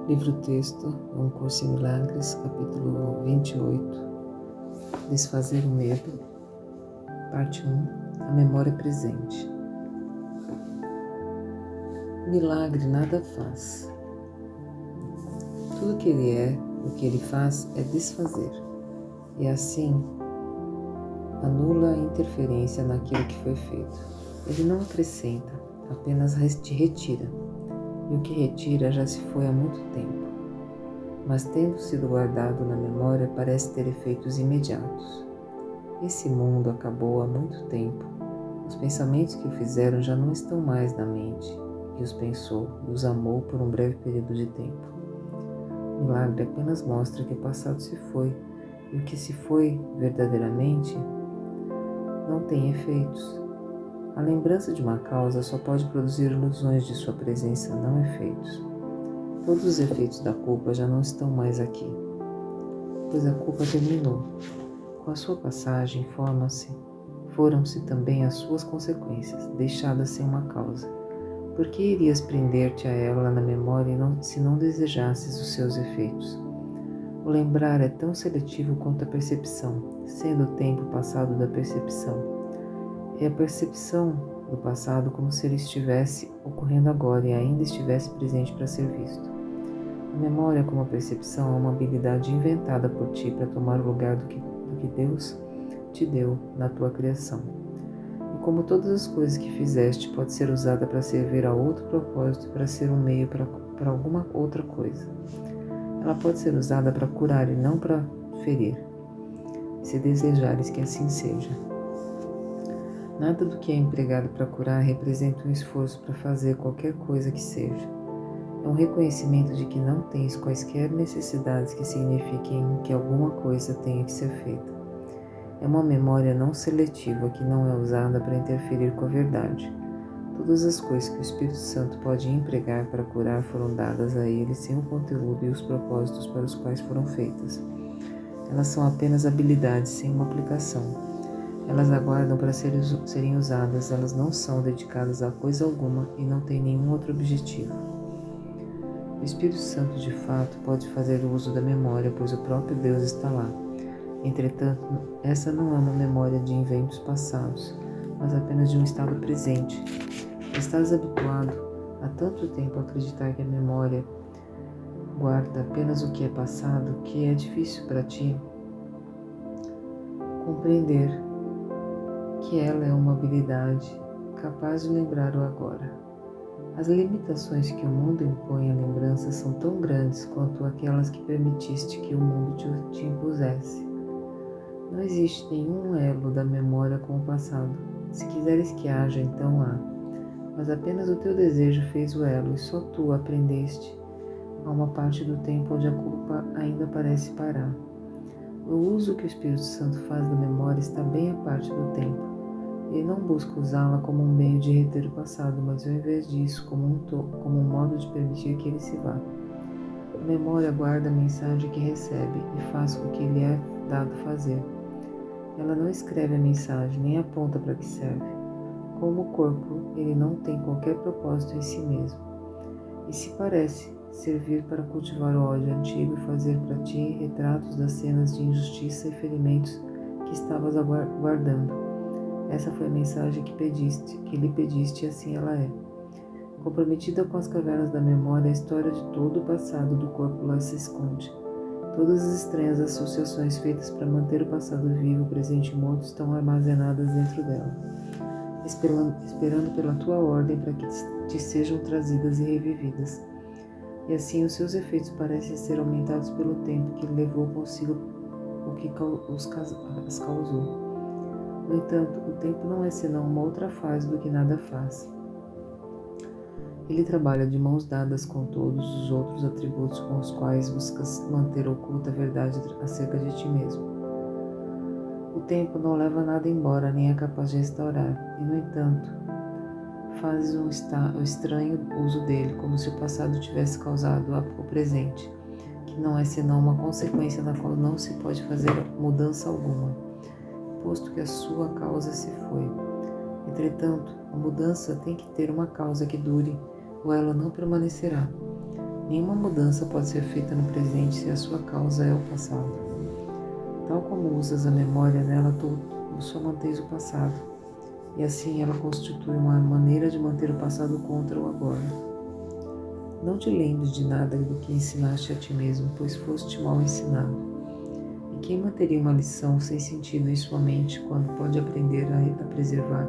Livro-texto, Um Curso em Milagres, capítulo 28, Desfazer o Medo, parte 1, A Memória Presente. O milagre nada faz. Tudo que ele é, o que ele faz é desfazer, e assim anula a interferência naquilo que foi feito. Ele não acrescenta, apenas retira, e o que retira já se foi há muito tempo. Mas tendo sido guardado na memória, parece ter efeitos imediatos. Esse mundo acabou há muito tempo. Os pensamentos que o fizeram já não estão mais na mente, que os pensou e os amou por um breve período de tempo. O milagre apenas mostra que o passado se foi, e o que se foi verdadeiramente não tem efeitos. A lembrança de uma causa só pode produzir ilusões de sua presença, não efeitos. Todos os efeitos da culpa já não estão mais aqui, pois a culpa terminou. Com a sua passagem, foram-se também as suas consequências, deixadas sem uma causa. Por que irias prender-te a ela na memória se não desejasses os seus efeitos? O lembrar é tão seletivo quanto a percepção, sendo o tempo passado da percepção. É a percepção do passado como se ele estivesse ocorrendo agora e ainda estivesse presente para ser visto. A memória, como a percepção, é uma habilidade inventada por ti para tomar o lugar do que Deus te deu na tua criação. E como todas as coisas que fizeste, pode ser usada para servir a outro propósito, para ser um meio para alguma outra coisa. Ela pode ser usada para curar e não para ferir, se desejares que assim seja. Nada do que é empregado para curar representa um esforço para fazer qualquer coisa que seja. É um reconhecimento de que não tens quaisquer necessidades que signifiquem que alguma coisa tenha que ser feita. É uma memória não seletiva que não é usada para interferir com a verdade. Todas as coisas que o Espírito Santo pode empregar para curar foram dadas a ele sem o conteúdo e os propósitos para os quais foram feitas. Elas são apenas habilidades sem uma aplicação. Elas aguardam para serem usadas, elas não são dedicadas a coisa alguma e não têm nenhum outro objetivo. O Espírito Santo, de fato, pode fazer uso da memória, pois o próprio Deus está lá. Entretanto, essa não é uma memória de inventos passados, mas apenas de um estado presente. Estás habituado há tanto tempo a acreditar que a memória guarda apenas o que é passado, que é difícil para ti compreender que ela é uma habilidade capaz de lembrar o agora. As limitações que o mundo impõe à lembrança são tão grandes quanto aquelas que permitiste que o mundo te impusesse. Não existe nenhum elo da memória com o passado. Se quiseres que haja, então há. Mas apenas o teu desejo fez o elo e só tu aprendeste a uma parte do tempo onde a culpa ainda parece parar. O uso que o Espírito Santo faz da memória está bem à parte do tempo. Ele não busca usá-la como um meio de reter o passado, mas ao invés disso, como um modo de permitir que ele se vá. A memória guarda a mensagem que recebe e faz o que lhe é dado fazer. Ela não escreve a mensagem, nem aponta para que serve. Como o corpo, ele não tem qualquer propósito em si mesmo. E se parece servir para cultivar o ódio antigo e fazer para ti retratos das cenas de injustiça e ferimentos que estavas guardando. Essa foi a mensagem que lhe pediste, e assim ela é. Comprometida com as cavernas da memória, a história de todo o passado do corpo lá se esconde. Todas as estranhas associações feitas para manter o passado vivo, o presente morto, estão armazenadas dentro dela, esperando pela tua ordem para que te sejam trazidas e revividas. E assim os seus efeitos parecem ser aumentados pelo tempo que levou consigo o que as causou. No entanto, o tempo não é senão uma outra fase do que nada faz. Ele trabalha de mãos dadas com todos os outros atributos com os quais buscas manter oculta a verdade acerca de ti mesmo. O tempo não leva nada embora, nem é capaz de restaurar, e no entanto, fazes um estranho uso dele, como se o passado tivesse causado o presente, que não é senão uma consequência da qual não se pode fazer mudança alguma, posto que a sua causa se foi. Entretanto, a mudança tem que ter uma causa que dure, ou ela não permanecerá. Nenhuma mudança pode ser feita no presente se a sua causa é o passado. Tal como usas a memória, nela tu só mantens o passado, e assim ela constitui uma maneira de manter o passado contra o agora. Não te lembres de nada do que ensinaste a ti mesmo, pois foste mal ensinado. E quem manteria uma lição sem sentido em sua mente quando pode aprender a preservar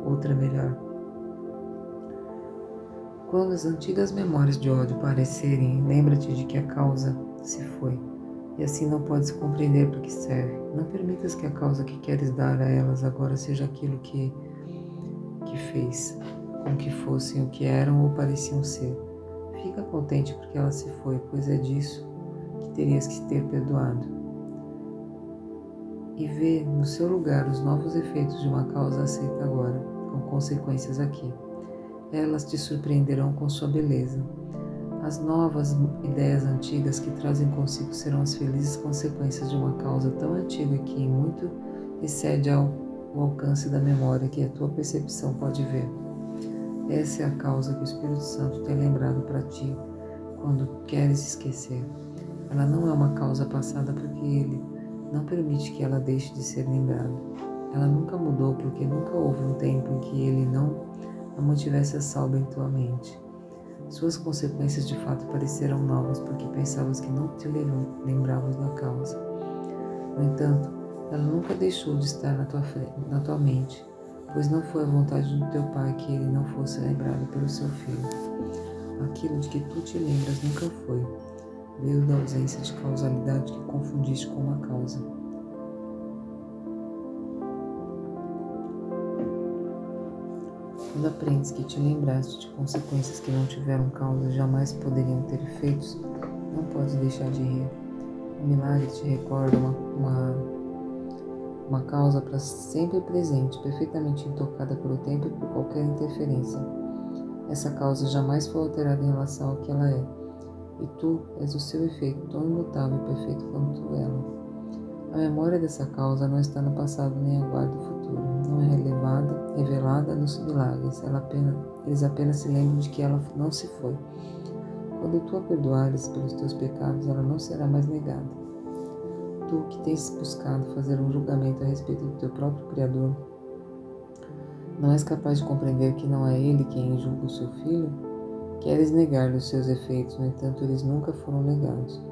outra melhor? Quando as antigas memórias de ódio parecerem, lembra-te de que a causa se foi, e assim não podes compreender para que serve. Não permitas que a causa que queres dar a elas agora seja aquilo que fez com que fossem o que eram ou pareciam ser. Fica contente porque ela se foi, pois é disso que terias que ter perdoado. E vê no seu lugar os novos efeitos de uma causa aceita agora, com consequências aqui. Elas te surpreenderão com sua beleza. As novas ideias antigas que trazem consigo serão as felizes consequências de uma causa tão antiga que em muito excede o alcance da memória que a tua percepção pode ver. Essa é a causa que o Espírito Santo tem lembrado para ti quando queres esquecer. Ela não é uma causa passada porque Ele não permite que ela deixe de ser lembrada. Ela nunca mudou porque nunca houve um tempo em que Ele não a mantivesse a salvo em tua mente. Suas consequências de fato pareceram novas porque pensavas que não te lembravas da causa. No entanto, ela nunca deixou de estar na tua mente, pois não foi a vontade do teu Pai que ele não fosse lembrado pelo seu Filho. Aquilo de que tu te lembras nunca foi. Veio da ausência de causalidade que confundiste com uma causa. Quando aprendes que te lembraste de consequências que não tiveram causa e jamais poderiam ter efeitos, não podes deixar de rir. O milagre te recorda uma causa para sempre presente, perfeitamente intocada pelo tempo e por qualquer interferência. Essa causa jamais foi alterada em relação ao que ela é, e tu és o seu efeito tão imutável e perfeito quanto ela. A memória dessa causa não está no passado nem aguarda o futuro, não é revelada nos milagres, eles apenas se lembram de que ela não se foi. Quando tu a perdoares pelos teus pecados, ela não será mais negada. Tu que tens buscado fazer um julgamento a respeito do teu próprio Criador, não és capaz de compreender que não é Ele quem julga o seu Filho? Queres negar-lhe os seus efeitos, no entanto eles nunca foram negados.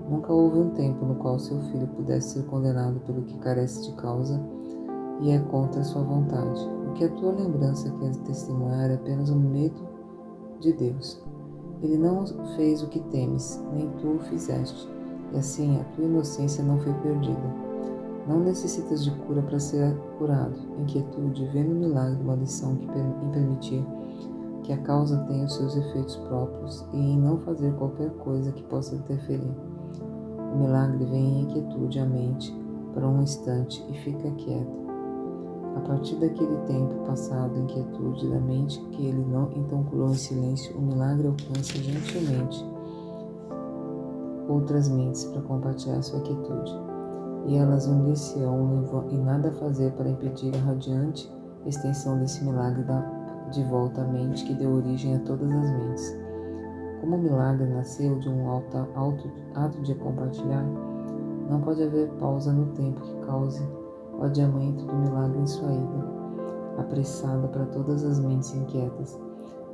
Nunca houve um tempo no qual seu Filho pudesse ser condenado pelo que carece de causa e é contra a sua vontade. O que a tua lembrança quer testemunhar é apenas o medo de Deus. Ele não fez o que temes, nem tu o fizeste, e assim a tua inocência não foi perdida. Não necessitas de cura para ser curado. Inquietude, vê no milagre uma lição em permitir que a causa tenha os seus efeitos próprios e em não fazer qualquer coisa que possa interferir. O milagre vem em inquietude à mente para um instante e fica quieta. A partir daquele tempo passado em quietude da mente que ele não então curou em silêncio, o milagre alcança gentilmente outras mentes para compartilhar sua quietude, e elas unir-se-ão em nada fazer para impedir a radiante extensão desse milagre de volta à mente que deu origem a todas as mentes. Como o milagre nasceu de um ato de compartilhar, não pode haver pausa no tempo que cause o adiamento do milagre em sua ida, apressada para todas as mentes inquietas,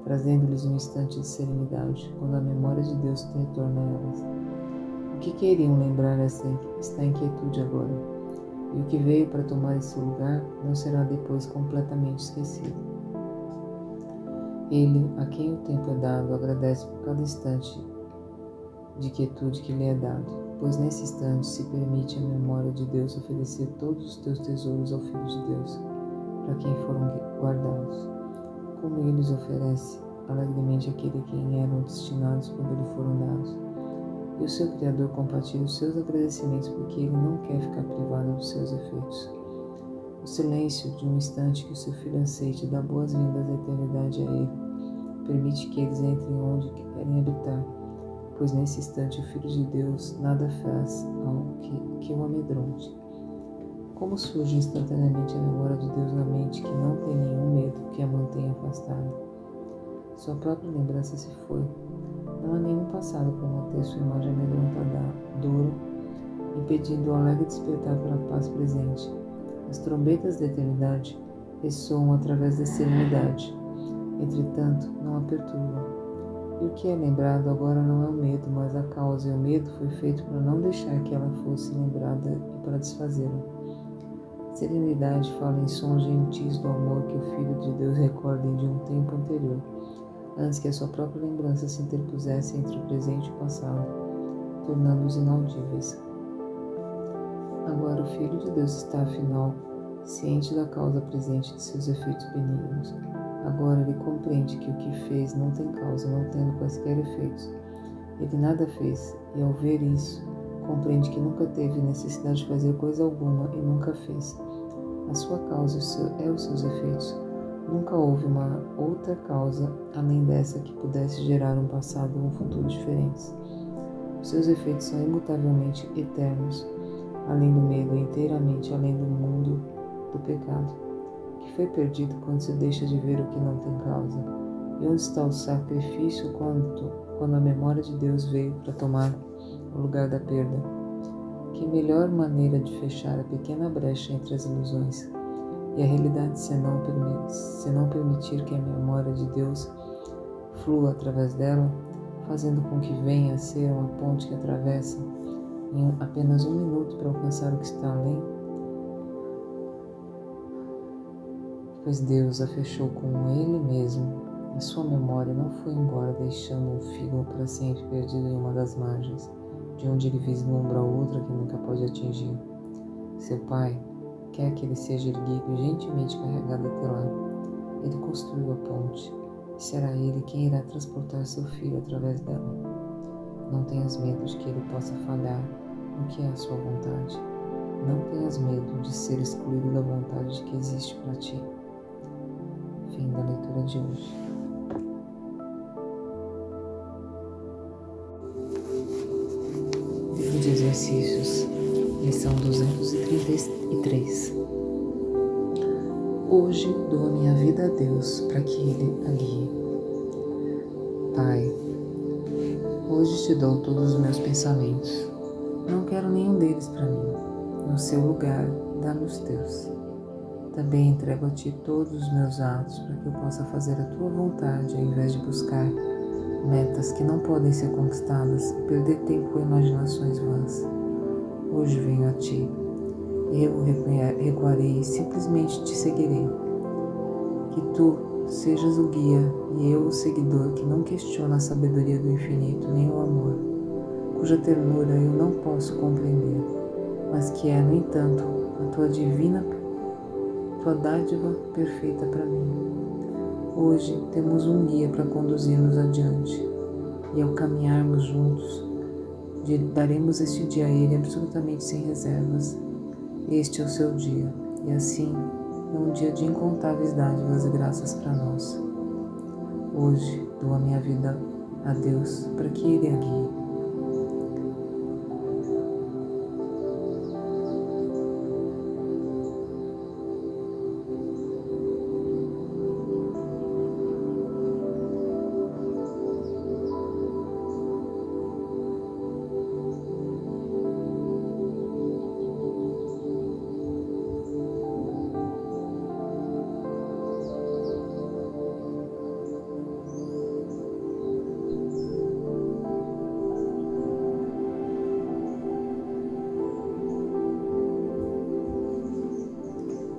trazendo-lhes um instante de serenidade, quando a memória de Deus retorna a elas. O que queriam lembrar está em quietude agora, e o que veio para tomar esse lugar não será depois completamente esquecido. Ele, a quem o tempo é dado, agradece por cada instante de quietude que lhe é dado, pois nesse instante se permite à memória de Deus oferecer todos os teus tesouros ao Filho de Deus, para quem foram guardados, como ele os oferece alegremente àquele a quem eram destinados quando lhe foram dados. E o seu Criador compartilha os seus agradecimentos porque ele não quer ficar privado dos seus efeitos. O silêncio de um instante que o seu Filho aceite dá boas-vindas à eternidade a ele, permite que eles entrem onde querem habitar, pois nesse instante o Filho de Deus nada faz algo que o amedronte. Como surge instantaneamente a memória de Deus na mente que não tem nenhum medo que a mantenha afastada? Sua própria lembrança se foi. Não há nenhum passado para manter sua imagem amedrontadora, impedindo o alegre despertar para a paz presente. As trombetas da eternidade ressoam através da serenidade, entretanto não a perturbam. E o que é lembrado agora não é o medo, mas a causa, e o medo foi feito para não deixar que ela fosse lembrada e para desfazê-la. Serenidade fala em sons gentis do amor que o Filho de Deus recordem de um tempo anterior, antes que a sua própria lembrança se interpusesse entre o presente e o passado, tornando-os inaudíveis. Agora o Filho de Deus está, afinal, ciente da causa presente de seus efeitos benignos. Agora ele compreende que o que fez não tem causa, não tendo quaisquer efeitos. Ele nada fez, e ao ver isso, compreende que nunca teve necessidade de fazer coisa alguma e nunca fez. A sua causa é os seus efeitos. Nunca houve uma outra causa além dessa que pudesse gerar um passado ou um futuro diferentes. Os seus efeitos são imutavelmente eternos, além do medo, inteiramente além do mundo do pecado, que foi perdido quando se deixa de ver o que não tem causa. E onde está o sacrifício quando a memória de Deus veio para tomar o lugar da perda? Que melhor maneira de fechar a pequena brecha entre as ilusões e a realidade se não permitir que a memória de Deus flua através dela, fazendo com que venha a ser uma ponte que atravessa em apenas um minuto para alcançar o que está além? Pois Deus a fechou com Ele mesmo, e sua memória não foi embora, deixando um fígado para sempre perdido em uma das margens, de onde ele vislumbra outra que nunca pode atingir. Seu Pai quer que ele seja erguido e gentilmente carregado até lá. Ele construiu a ponte, e será ele quem irá transportar seu filho através dela. Não tenhas medo de que ele possa falhar no que é a sua vontade. Não tenhas medo de ser excluído da vontade que existe para ti. Fim da leitura de hoje. Livro de exercícios, lição 233. Hoje dou a minha vida a Deus para que Ele a guie. Pai, hoje te dou todos os meus pensamentos. Não quero nenhum deles para mim. No seu lugar, dá-me os teus. Também entrego a ti todos os meus atos para que eu possa fazer a tua vontade ao invés de buscar metas que não podem ser conquistadas e perder tempo com imaginações vãs. Hoje venho a ti. Eu recuarei e simplesmente te seguirei. Que tu sejas o guia e eu o seguidor que não questiona a sabedoria do infinito nem o amor, cuja ternura eu não posso compreender, mas que é, no entanto, a tua dádiva perfeita para mim. Hoje temos um guia para conduzir-nos adiante, e ao caminharmos juntos, daremos este dia a Ele absolutamente sem reservas. Este é o seu dia, e assim é um dia de incontáveis dádivas e graças para nós. Hoje dou a minha vida a Deus para que Ele a guie.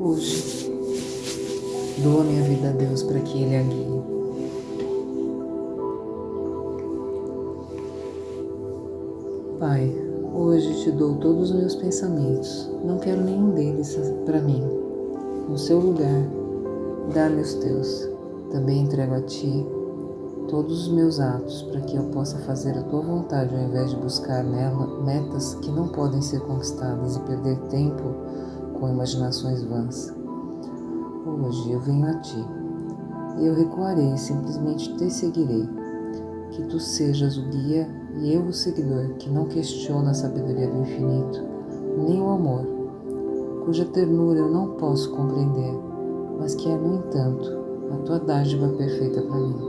Hoje dou a minha vida a Deus para que Ele a guie. Pai, hoje te dou todos os meus pensamentos. Não quero nenhum deles para mim. No seu lugar, dá-me os teus. Também entrego a ti todos os meus atos para que eu possa fazer a tua vontade ao invés de buscar nela metas que não podem ser conquistadas e perder tempo com imaginações vãs. Hoje eu venho a ti, e eu recuarei e simplesmente te seguirei. Que tu sejas o guia e eu o seguidor, que não questiona a sabedoria do infinito, nem o amor, cuja ternura eu não posso compreender, mas que é, no entanto, a tua dádiva perfeita para mim.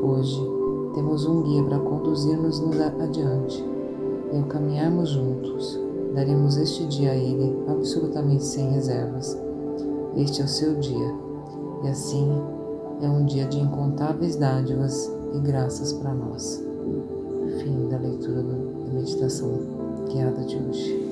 Hoje Temos um guia para conduzir-nos adiante. E ao caminharmos juntos, daremos este dia a Ele absolutamente sem reservas. Este é o seu dia, e assim é um dia de incontáveis dádivas e graças para nós. Fim da leitura da meditação guiada de hoje.